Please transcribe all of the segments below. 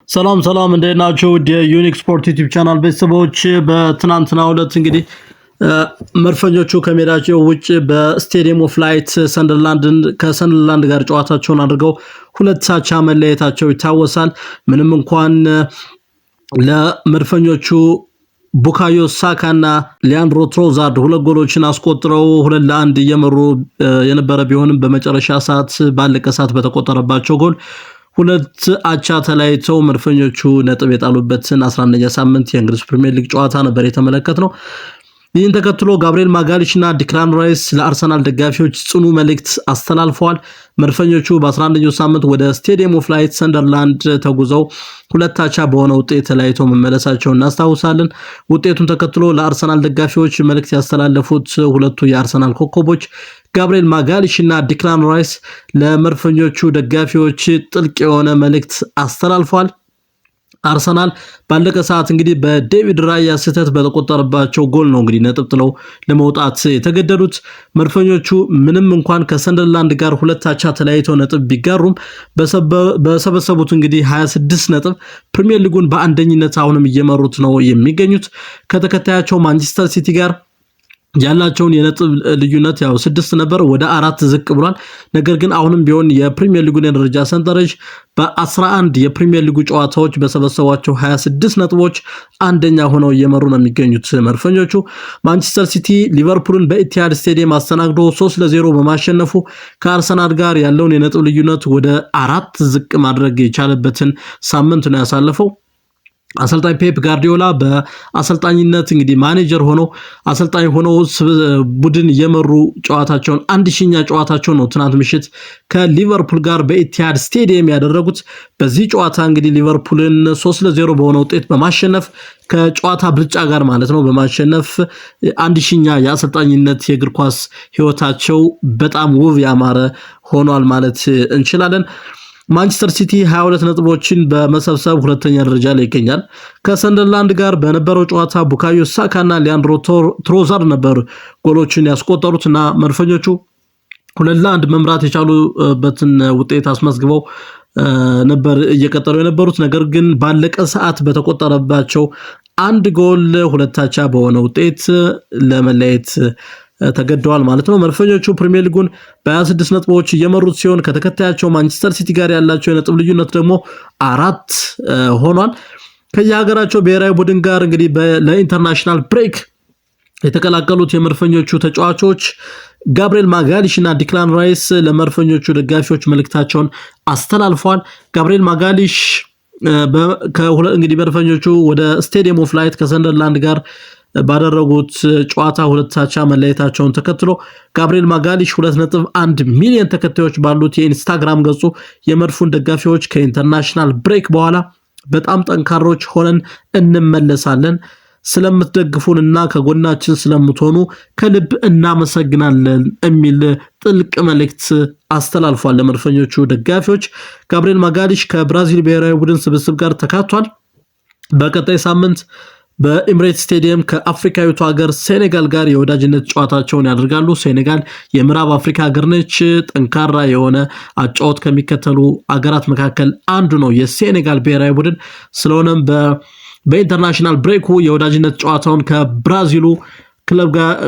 ሰላም እንደናችሁ የዩኒክ ስፖርት ዩቲዩብ ቻናል ቤተሰቦች በትናንትናው ዕለት እንግዲህ መርፈኞቹ ከሜዳቸው ውጭ በስቴዲየም ኦፍ ላይት ከሰንደርላንድ ጋር ጨዋታቸውን አድርገው ሁለት አቻ መለየታቸው ይታወሳል። ምንም እንኳን ለመርፈኞቹ ቡካዮ ሳካና ሊያንድሮ ትሮዛርድ ሁለት ጎሎችን አስቆጥረው 2-1 እየመሩ የነበረ ቢሆንም በመጨረሻ ሰዓት ባለቀ ሰዓት በተቆጠረባቸው ጎል ሁለት አቻ ተለያይተው መርፈኞቹ ነጥብ የጣሉበትን 11ኛ ሳምንት የእንግሊዝ ፕሪሚየር ሊግ ጨዋታ ነበር የተመለከትነው። ይህን ተከትሎ ጋብሪኤል ማጋሊሽና ዲክላን ራይስ ለአርሰናል ደጋፊዎች ጽኑ መልእክት አስተላልፈዋል። መርፈኞቹ በ11ኛው ሳምንት ወደ ስቴዲየም ኦፍ ላይት ሰንደርላንድ ተጉዘው ሁለት አቻ በሆነ ውጤት ተለያይተው መመለሳቸውን እናስታውሳለን። ውጤቱን ተከትሎ ለአርሰናል ደጋፊዎች መልእክት ያስተላለፉት ሁለቱ የአርሰናል ኮከቦች ጋብሪኤል ማጋሊሽና ዲክላን ራይስ ለመርፈኞቹ ደጋፊዎች ጥልቅ የሆነ መልእክት አስተላልፈዋል። አርሰናል ባለቀ ሰዓት እንግዲህ በዴቪድ ራያ ስህተት በተቆጠረባቸው ጎል ነው እንግዲህ ነጥብ ጥለው ለመውጣት የተገደዱት። መርፈኞቹ ምንም እንኳን ከሰንደርላንድ ጋር ሁለት አቻ ተለያይተው ነጥብ ቢጋሩም በሰበሰቡት እንግዲህ 26 ነጥብ ፕሪሚየር ሊጉን በአንደኝነት አሁንም እየመሩት ነው የሚገኙት። ከተከታያቸው ማንቸስተር ሲቲ ጋር ያላቸውን የነጥብ ልዩነት ያው 6 ነበር ወደ 4 ዝቅ ብሏል። ነገር ግን አሁንም ቢሆን የፕሪሚየር ሊጉን የደረጃ ሰንጠረዥ በ11 የፕሪሚየር ሊጉ ጨዋታዎች በሰበሰቧቸው 26 ነጥቦች አንደኛ ሆነው እየመሩ ነው የሚገኙት መርፈኞቹ። ማንቸስተር ሲቲ ሊቨርፑልን በኢቲሃድ ስቴዲየም አስተናግዶ 3-0 በማሸነፉ ከአርሰናል ጋር ያለውን የነጥብ ልዩነት ወደ 4 ዝቅ ማድረግ የቻለበትን ሳምንት ነው ያሳለፈው። አሰልጣኝ ፔፕ ጋርዲዮላ በአሰልጣኝነት እንግዲህ ማኔጀር ሆኖ አሰልጣኝ ሆኖ ቡድን የመሩ ጨዋታቸውን 1000ኛ ጨዋታቸው ነው ትናንት ምሽት ከሊቨርፑል ጋር በኢቲሃድ ስቴዲየም ያደረጉት። በዚህ ጨዋታ እንግዲህ ሊቨርፑልን 3-0 በሆነ ውጤት በማሸነፍ ከጨዋታ ብልጫ ጋር ማለት ነው በማሸነፍ 1000ኛ የአሰልጣኝነት የእግር ኳስ ህይወታቸው በጣም ውብ ያማረ ሆኗል ማለት እንችላለን። ማንቸስተር ሲቲ 22 ነጥቦችን በመሰብሰብ ሁለተኛ ደረጃ ላይ ይገኛል። ከሰንደርላንድ ጋር በነበረው ጨዋታ ቡካዮ ሳካና ሊያንድሮ ትሮዛርድ ነበር ጎሎችን ያስቆጠሩትና መርፈኞቹ 2-1 መምራት የቻሉበትን ውጤት አስመዝግበው ነበር እየቀጠሉ የነበሩት። ነገር ግን ባለቀ ሰዓት በተቆጠረባቸው አንድ ጎል ሁለት አቻ በሆነ ውጤት ለመለየት ተገደዋል ማለት ነው። መርፈኞቹ ፕሪሚየር ሊጉን በ26 ነጥቦች እየመሩት ሲሆን ከተከታያቸው ማንቸስተር ሲቲ ጋር ያላቸው የነጥብ ልዩነት ደግሞ 4 ሆኗል። ከየሀገራቸው ብሔራዊ ቡድን ጋር እንግዲህ ለኢንተርናሽናል ብሬክ የተቀላቀሉት የመርፈኞቹ ተጫዋቾች ጋብሪኤል ማጋሊሽና ዲክላን ራይስ ለመርፈኞቹ ደጋፊዎች መልእክታቸውን አስተላልፈዋል። ጋብሪኤል ማጋሊሽ እንግዲህ መርፈኞቹ ወደ ስቴዲየም ኦፍ ላይት ከሰንደርላንድ ጋር ባደረጉት ጨዋታ ሁለት አቻ መለየታቸውን ተከትሎ ጋብሪኤል ማጋሊሽ 2.1 ሚሊዮን ተከታዮች ባሉት የኢንስታግራም ገጹ የመድፉን ደጋፊዎች ከኢንተርናሽናል ብሬክ በኋላ በጣም ጠንካሮች ሆነን እንመለሳለን፣ ስለምትደግፉንና ከጎናችን ስለምትሆኑ ከልብ እናመሰግናለን የሚል ጥልቅ መልእክት አስተላልፏል ለመድፈኞቹ ደጋፊዎች። ጋብሪኤል ማጋሊሽ ከብራዚል ብሔራዊ ቡድን ስብስብ ጋር ተካቷል። በቀጣይ ሳምንት በኤምሬትስ ስቴዲየም ከአፍሪካዊቱ ሀገር ሴኔጋል ጋር የወዳጅነት ጨዋታቸውን ያደርጋሉ። ሴኔጋል የምዕራብ አፍሪካ ሀገር ነች። ጠንካራ የሆነ አጫወት ከሚከተሉ ሀገራት መካከል አንዱ ነው የሴኔጋል ብሔራዊ ቡድን። ስለሆነም በኢንተርናሽናል ብሬኩ የወዳጅነት ጨዋታውን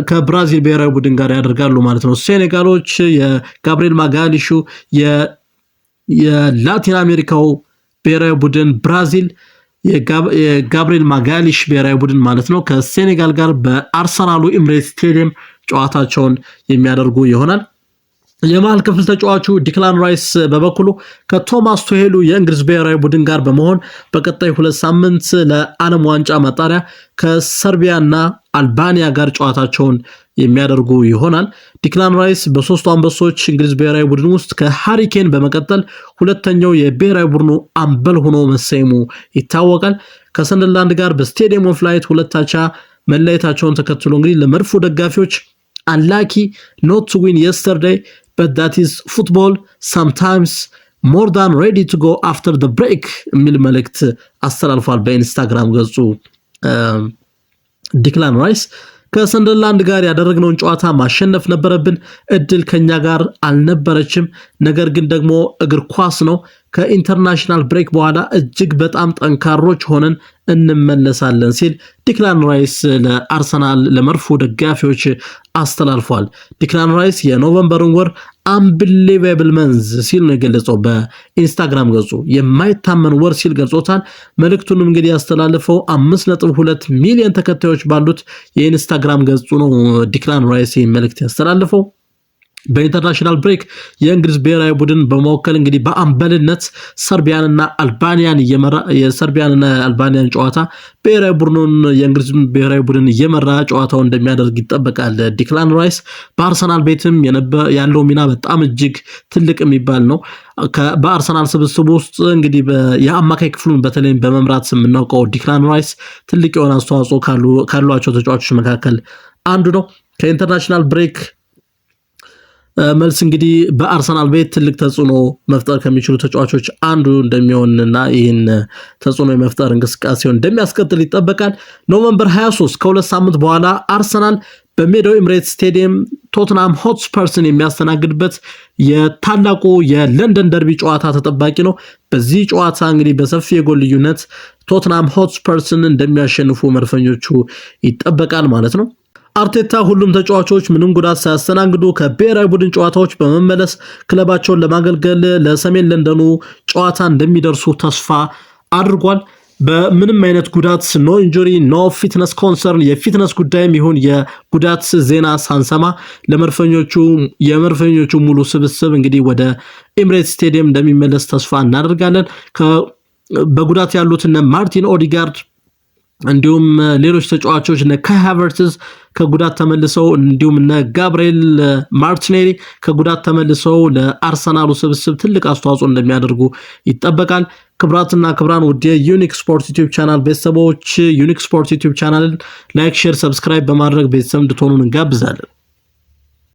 ከብራዚል ብሔራዊ ቡድን ጋር ያደርጋሉ ማለት ነው። ሴኔጋሎች የጋብሪኤል ማጋሊሹ የላቲን አሜሪካው ብሔራዊ ቡድን ብራዚል የጋብሪኤል ማጋሊሽ ብሔራዊ ቡድን ማለት ነው ከሴኔጋል ጋር በአርሰናሉ ኤምሬትስ ስቴዲየም ጨዋታቸውን የሚያደርጉ ይሆናል። የመሃል ክፍል ተጫዋቹ ዲክላን ራይስ በበኩሉ ከቶማስ ቱሄሉ የእንግሊዝ ብሔራዊ ቡድን ጋር በመሆን በቀጣይ 2 ሳምንት ለዓለም ዋንጫ ማጣሪያ ከሰርቢያና አልባኒያ ጋር ጨዋታቸውን የሚያደርጉ ይሆናል። ዲክላን ራይስ በሶስቱ አንበሶች እንግሊዝ ብሔራዊ ቡድን ውስጥ ከሃሪኬን በመቀጠል ሁለተኛው የብሔራዊ ቡድኑ አምበል ሆኖ መሰየሙ ይታወቃል። ከሰንደርላንድ ጋር በስቴዲየም ኦፍ ላይት ሁለት አቻ መለየታቸውን ተከትሎ እንግዲህ ለመድፉ ደጋፊዎች unlucky not to win yesterday but that is football sometimes more than ready to go after the break የሚል መልእክት አስተላልፏል በኢንስታግራም ገጹ ዲክላን ራይስ። ከሰንደርላንድ ጋር ያደረግነውን ጨዋታ ማሸነፍ ነበረብን። እድል ከኛ ጋር አልነበረችም። ነገር ግን ደግሞ እግር ኳስ ነው። ከኢንተርናሽናል ብሬክ በኋላ እጅግ በጣም ጠንካሮች ሆነን እንመለሳለን ሲል ዲክላን ራይስ ለአርሰናል ለመርፎ ደጋፊዎች አስተላልፏል። ዲክላን ራይስ የኖቨምበርን ወር አንቢሊቬብል መንዝ ሲል ነው የገለጸው። በኢንስታግራም ገጹ የማይታመን ወር ሲል ገልጾታል። መልእክቱንም እንግዲህ ያስተላልፈው 5.2 ሚሊዮን ተከታዮች ባሉት የኢንስታግራም ገጹ ነው ዲክላን ራይስ መልእክት ያስተላልፈው። በኢንተርናሽናል ብሬክ የእንግሊዝ ብሔራዊ ቡድን በመወከል እንግዲህ በአምበልነት ሰርቢያንና አልባኒያን እየመራ የሰርቢያንና አልባኒያን ጨዋታ ብሔራዊ ቡድኑን የእንግሊዝ ብሔራዊ ቡድን እየመራ ጨዋታውን እንደሚያደርግ ይጠበቃል። ዲክላን ራይስ በአርሰናል ቤትም ያለው ሚና በጣም እጅግ ትልቅ የሚባል ነው። በአርሰናል ስብስብ ውስጥ እንግዲህ የአማካይ ክፍሉን በተለይ በመምራት የምናውቀው ዲክላን ራይስ ትልቅ የሆነ አስተዋጽኦ ካሏቸው ተጫዋቾች መካከል አንዱ ነው። ከኢንተርናሽናል ብሬክ መልስ እንግዲህ በአርሰናል ቤት ትልቅ ተጽዕኖ መፍጠር ከሚችሉ ተጫዋቾች አንዱ እንደሚሆንና ይህን ተጽዕኖ የመፍጠር እንቅስቃሴውን እንደሚያስቀጥል ይጠበቃል። ኖቨምበር 23 ከሁለት ሳምንት በኋላ አርሰናል በሜዳው ኤምሬትስ ስቴዲየም ቶትናም ሆትስፐርስን የሚያስተናግድበት የታላቁ የለንደን ደርቢ ጨዋታ ተጠባቂ ነው። በዚህ ጨዋታ እንግዲህ በሰፊ የጎል ልዩነት ቶትናም ሆትስፐርስን እንደሚያሸንፉ መድፈኞቹ ይጠበቃል ማለት ነው። አርቴታ ሁሉም ተጫዋቾች ምንም ጉዳት ሳያስተናግዱ ከብሔራዊ ቡድን ጨዋታዎች በመመለስ ክለባቸውን ለማገልገል ለሰሜን ለንደኑ ጨዋታ እንደሚደርሱ ተስፋ አድርጓል። በምንም አይነት ጉዳት ኖ ኢንጁሪ ኖ ፊትነስ ኮንሰርን የፊትነስ ጉዳይም ይሁን የጉዳት ዜና ሳንሰማ የመድፈኞቹ ሙሉ ስብስብ እንግዲህ ወደ ኤምሬትስ ስቴዲየም እንደሚመለስ ተስፋ እናደርጋለን። በጉዳት ያሉት እነ ማርቲን ኦዲጋርድ እንዲሁም ሌሎች ተጫዋቾች እነ ካይ ሃቨርትዝ ከጉዳት ተመልሰው እንዲሁም እነ ጋብሪኤል ማርቲኔሊ ከጉዳት ተመልሰው ለአርሰናሉ ስብስብ ትልቅ አስተዋጽኦ እንደሚያደርጉ ይጠበቃል። ክብራትና ክብራን ውድ የዩኒክ ስፖርት ዩቲዩብ ቻናል ቤተሰቦች ዩኒክ ስፖርት ዩቲዩብ ቻናልን ላይክ፣ ሼር፣ ሰብስክራይብ በማድረግ ቤተሰብ እንድትሆኑ እንጋብዛለን።